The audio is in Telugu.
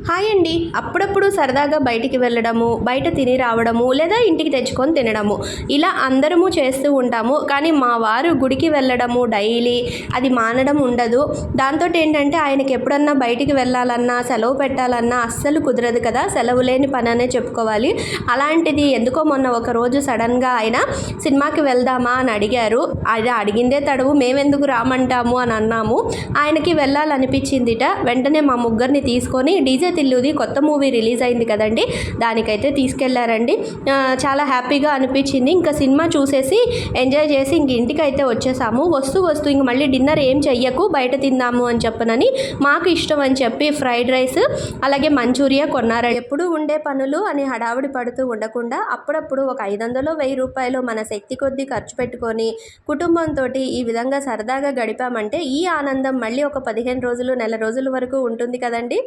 హాయ్ అండి. అప్పుడప్పుడు సరదాగా బయటికి వెళ్ళడము, బయట తిని రావడము, లేదా ఇంటికి తెచ్చుకొని తినడము. ఇలా అందరము చేస్తూ ఉంటాము. కానీ మా వారు గుడికి వెళ్ళడము డైలీ అది మానడం ఉండదు. దాంతోటేంటంటే ఆయనకి ఎప్పుడన్నా బయటికి వెళ్ళాలన్నా, సెలవు పెట్టాలన్నా అస్సలు కుదరదు కదా! సెలవు లేని పననే చెప్పుకోవాలి. అలాంటిది ఎందుకో మొన్న ఒకరోజు సడన్‌గా ఆయన సినిమాకి వెళ్దామా అని అడిగారు. అది అడిగిందే తడవు మేమెందుకు రామంటాము అని అన్నాము. ఆయనకి వెళ్ళాలనిపించిందిట. వెంటనే మా ముగ్గురిని తీసుకొని డీజే తిల్లుది కొత్త మూవీ రిలీజ్ అయింది కదండి, దానికైతే తీసుకెళ్లారండి. చాలా హ్యాపీగా అనిపించింది. ఇంకా సినిమా చూసేసి ఎంజాయ్ చేసి ఇంక ఇంటికైతే వచ్చేసాము. వస్తూ ఇంక మళ్ళీ డిన్నర్ ఏం చెయ్యకు బయట తిందాము అని చెప్పనని మాకు ఇష్టం అని చెప్పి ఫ్రైడ్ రైస్ అలాగే మంచూరియా కొన్నారు. ఎప్పుడు ఉండే పనులు అని హడావుడి పడుతూ ఉండకుండా అప్పుడప్పుడు ఒక 500 1000 రూపాయలు మన శక్తి కొద్దీ ఖర్చు పెట్టుకొని కుటుంబంతో ఈ విధంగా సరదాగా గడిపామంటే ఈ ఆనందం మళ్ళీ ఒక 15 రోజులు నెల రోజుల వరకు ఉంటుంది కదండి.